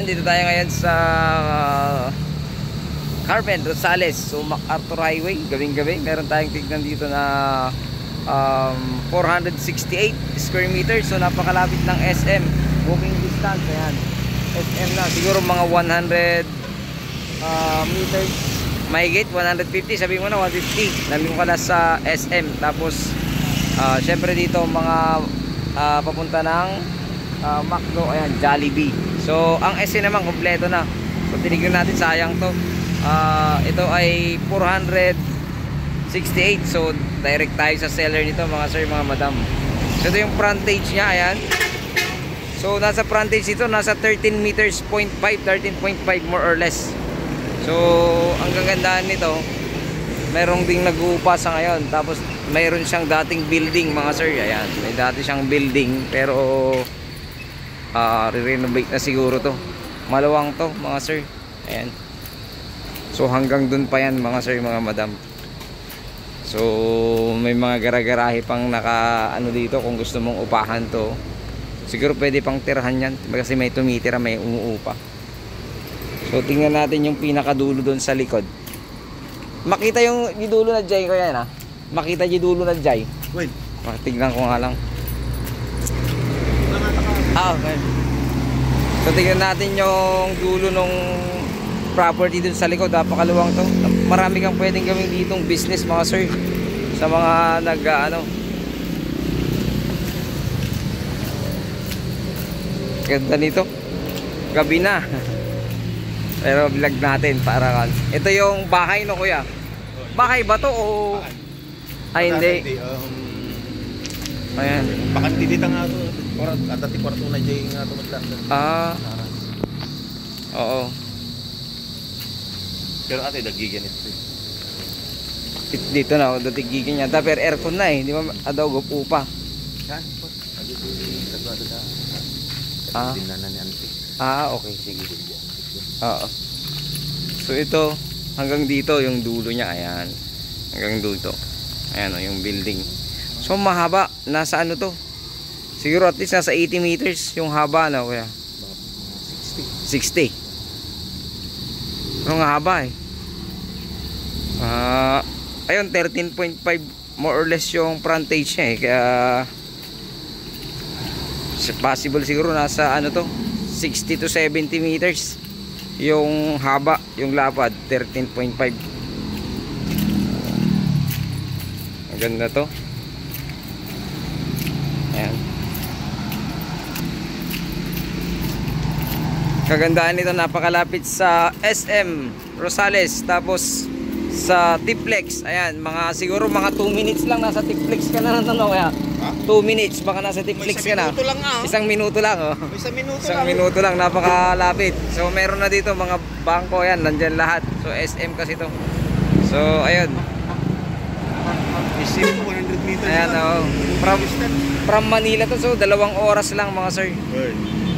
Dito tayo ngayon sa Carmen Rosales, so MacArthur Highway. Gawing-gabi meron tayong tignan dito na 468 square meters, so napakalapit ng SM. Walking distance, ayan, SM na, siguro mga 100 meters, mahigit 150, sabi mo na 150, nandun ka na sa SM. Tapos syempre dito mga papunta ng Macdo, ayan, Jollibee. So ang SM naman kompleto na, so tinignan natin, sayang to. Ito ay 468, so direct tayo sa seller nito mga sir, mga madam. So ito yung frontage niya, ayan. So nasa frontage ito, nasa 13 meters, 0.5, 13.5 more or less. So ang gagandaan nito, merong ding nag-uupa sa ngayon. Tapos mayroon siyang dating building mga sir, ayan, may dati siyang building, pero re-renovate na siguro to. Malawang to mga sir, ayan. So hanggang dun pa yan mga sir, mga madam. So may mga gara-garahe pang naka ano dito, kung gusto mong upahan to. Siguro pwede pang tirahan yan, kasi may tumitira, may umuupa. So tingnan natin yung pinakadulo doon sa likod. Makita yung dulo na jay ko yan, ha? Makita yung dulo na jay. Wait. Tingnan ko nga lang. Okay. So tingnan natin yung dulo nung property dun sa likod. Napakaluwang to. Marami kang pwedeng gawing ditong business mga sir, sa mga ganda nito. Gabi na. Pero vlog natin para ito yung bahay, no kuya? Bahay ba to o ay hindi? Ayan. Bakit dito nga to? Dati kwarto na dyan nga to. Oo. Pero ate dagigan ito. Dito na, dagigan niya. Pero aircon na eh. Di ba adaw upa? Yan. Okay, sige. Oo. So ito, hanggang dito yung dulo niya, ayan. Hanggang dito. Ayan o, yung building. So mahaba, nasa ano to? Siguro at least nasa 80 meters yung haba na, kuya. 60. Pero nga haba eh. Ayun, 13.5 more or less yung frontage niya eh. Kaya possible siguro nasa ano to, 60 to 70 meters yung haba, yung lapad, 13.5. Maganda to. Ayan. Kagandaan nito, napakalapit sa SM Rosales, tapos sa Tiplex. Ayan, mga siguro mga 2 minutes lang nasa Tiplex ka na, ano kaya? 2 minutes baka nasa Tiplex ka na. Isang minuto lang, oh. Isang minuto lang, napakalapit. So meron na dito mga bangko, yan, nandyan lahat. So SM kasi to. So ayun. 100 meters. Ayan, oh. From Manila to, so 2 oras lang mga sir.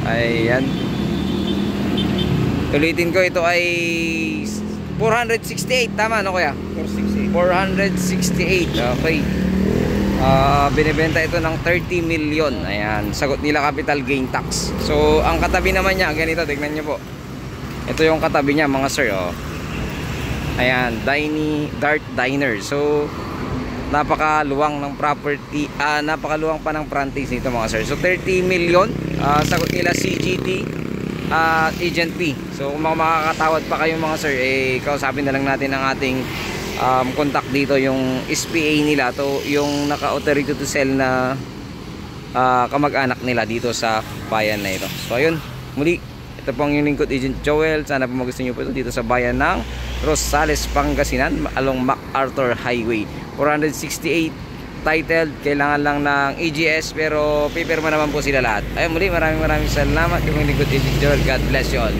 Ayan. Tulitin ko, ito ay 468, tama no kuya? 468. Okay. Binibenta ito ng 30 million. Ayan, sagot nila capital gain tax. So ang katabi naman niya, ganito, tignan niyo po. Ito yung katabi niya mga sir, oh. Ayan, Dart Diner. So napakaluwang ng property, napakaluwang pa ng frontage nito mga sir. So 30 million, sagot nila CGT Agent P. So kung makakatawad pa kayong mga sir, eh kausapin na lang natin ang ating contact dito, yung SPA nila to, yung naka-authority to sell na kamag-anak nila dito sa bayan na ito. So ayun, muli, ito po ang yung lingkod, Agent Joel. Sana po magustuhan nyo po ito dito sa bayan ng Rosales, Pangasinan, along MacArthur Highway. 468 titled, kailangan lang ng AGS, pero paper naman po sila lahat. Ayun, muli, maraming salamat. Yung lingkod, Agent Joel. God bless you all.